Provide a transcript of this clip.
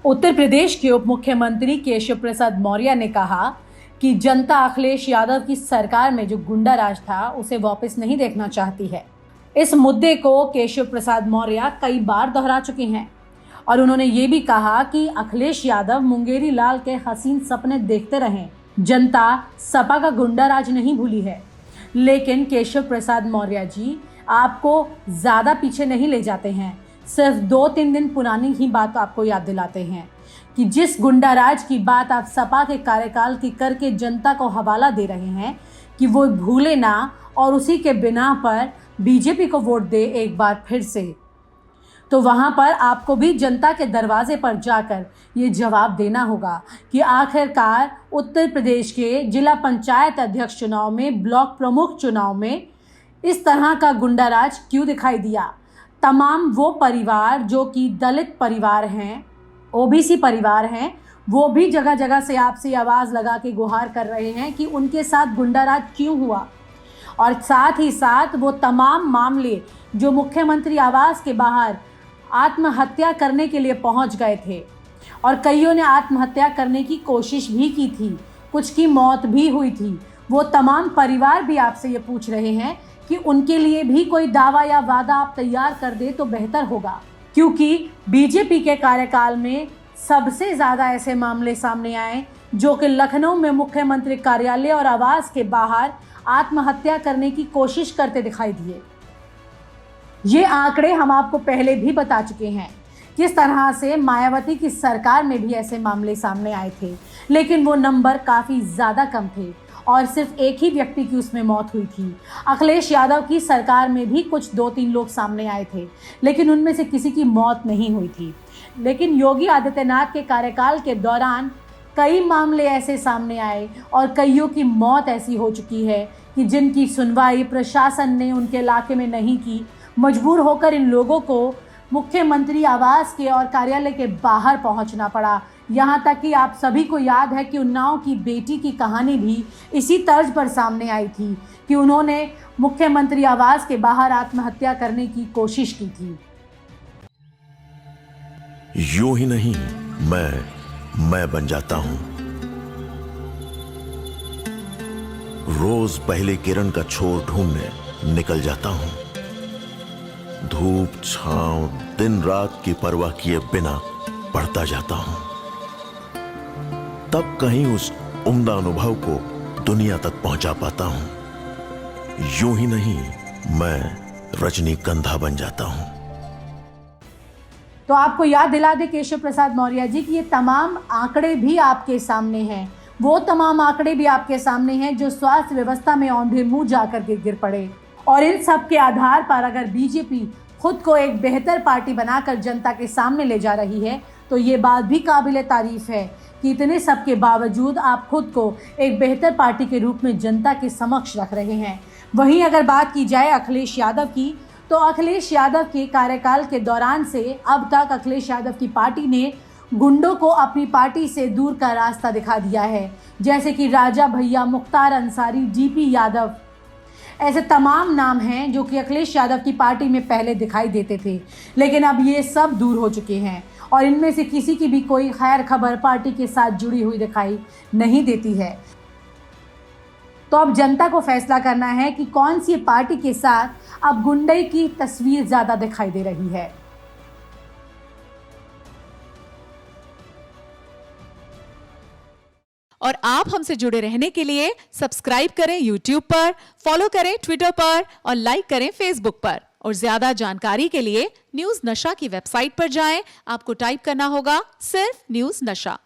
उत्तर प्रदेश के उप मुख्यमंत्री केशव प्रसाद मौर्य ने कहा कि जनता अखिलेश यादव की सरकार में जो गुंडा राज था उसे वापस नहीं देखना चाहती है। इस मुद्दे को केशव प्रसाद मौर्य कई बार दोहरा चुके हैं और उन्होंने ये भी कहा कि अखिलेश यादव मुंगेरी लाल के हसीन सपने देखते रहे। जनता सपा का गुंडा राज नहीं भूली है। लेकिन केशव प्रसाद मौर्य जी आपको ज़्यादा पीछे नहीं ले जाते हैं, सिर्फ 2-3 दिन पुरानी ही बात आपको याद दिलाते हैं कि जिस गुंडा राज की बात आप सपा के कार्यकाल की करके जनता को हवाला दे रहे हैं कि वो भूले ना और उसी के बिना पर बीजेपी को वोट दे एक बार फिर से। तो वहाँ पर आपको भी जनता के दरवाजे पर जाकर ये जवाब देना होगा कि आखिरकार उत्तर प्रदेश के जिला पंचायत अध्यक्ष चुनाव में, ब्लॉक प्रमुख चुनाव में इस तरह का गुंडा राज क्यों दिखाई दिया। तमाम वो परिवार जो कि दलित परिवार हैं, ओबीसी परिवार हैं, वो भी जगह जगह से आपसे आवाज़ लगा के गुहार कर रहे हैं कि उनके साथ गुंडा राज क्यों हुआ। और साथ ही साथ वो तमाम मामले जो मुख्यमंत्री आवास के बाहर आत्महत्या करने के लिए पहुंच गए थे और कईयों ने आत्महत्या करने की कोशिश भी की थी, कुछ की मौत भी हुई थी, वो तमाम परिवार भी आपसे ये पूछ रहे हैं कि उनके लिए भी कोई दावा या वादा आप तैयार कर दे तो बेहतर होगा। क्योंकि बीजेपी के कार्यकाल में सबसे ज़्यादा ऐसे मामले सामने आए जो कि लखनऊ में मुख्यमंत्री कार्यालय और आवास के बाहर आत्महत्या करने की कोशिश करते दिखाई दिए। ये आंकड़े हम आपको पहले भी बता चुके हैं किस तरह से मायावती की सरकार में भी ऐसे मामले सामने आए थे, लेकिन वो नंबर काफ़ी ज़्यादा कम थे और सिर्फ एक ही व्यक्ति की उसमें मौत हुई थी। अखिलेश यादव की सरकार में भी कुछ 2-3 लोग सामने आए थे, लेकिन उनमें से किसी की मौत नहीं हुई थी। लेकिन योगी आदित्यनाथ के कार्यकाल के दौरान कई मामले ऐसे सामने आए और कईयों की मौत ऐसी हो चुकी है कि जिनकी सुनवाई प्रशासन ने उनके इलाके में नहीं की। मजबूर होकर इन लोगों को मुख्यमंत्री आवास के और कार्यालय के बाहर पहुंचना पड़ा। यहाँ तक कि आप सभी को याद है कि उन्नाव की बेटी की कहानी भी इसी तर्ज पर सामने आई थी कि उन्होंने मुख्यमंत्री आवास के बाहर आत्महत्या करने की कोशिश की थी। यूं ही नहीं मैं बन जाता हूं। रोज पहले किरण का छोर ढूंढने निकल जाता हूं। धूप छांव दिन रात की परवाह किए बिना पढ़ता जाता हूं। तब कहीं उस उम्दा अनुभव को दुनिया तक पहुंचा पाता हूं। यूं ही नहीं मैं रजनीगंधा बन जाता हूं। तो आपको याद दिला दे केशव प्रसाद मौर्य जी कि ये तमाम आंकड़े भी आपके सामने हैं। वो तमाम आंकड़े भी आपके सामने हैं जो स्वास्थ्य व्यवस्था में औंधे मुंह जाकर के गिर पड़े। और इन सब के आधार पर अगर बीजेपी खुद को एक बेहतर पार्टी बनाकर जनता के सामने ले जा रही है तो ये बात भी काबिल तारीफ है कि इतने सब के बावजूद आप खुद को एक बेहतर पार्टी के रूप में जनता के समक्ष रख रहे हैं। वहीं अगर बात की जाए अखिलेश यादव की, तो अखिलेश यादव के कार्यकाल के दौरान से अब तक अखिलेश यादव की पार्टी ने गुंडों को अपनी पार्टी से दूर का रास्ता दिखा दिया है। जैसे कि राजा भैया, मुख्तार अंसारी, जीपी यादव, ऐसे तमाम नाम हैं जो कि अखिलेश यादव की पार्टी में पहले दिखाई देते थे, लेकिन अब ये सब दूर हो चुके हैं और इनमें से किसी की भी कोई खैर खबर पार्टी के साथ जुड़ी हुई दिखाई नहीं देती है। तो अब जनता को फैसला करना है कि कौन सी पार्टी के साथ अब गुंडई की तस्वीर ज़्यादा दिखाई दे रही है। और आप हमसे जुड़े रहने के लिए सब्सक्राइब करें YouTube पर, फॉलो करें ट्विटर पर और लाइक करें Facebook पर। और ज्यादा जानकारी के लिए न्यूज़ नशा की वेबसाइट पर जाएं। आपको टाइप करना होगा सिर्फ न्यूज़ नशा।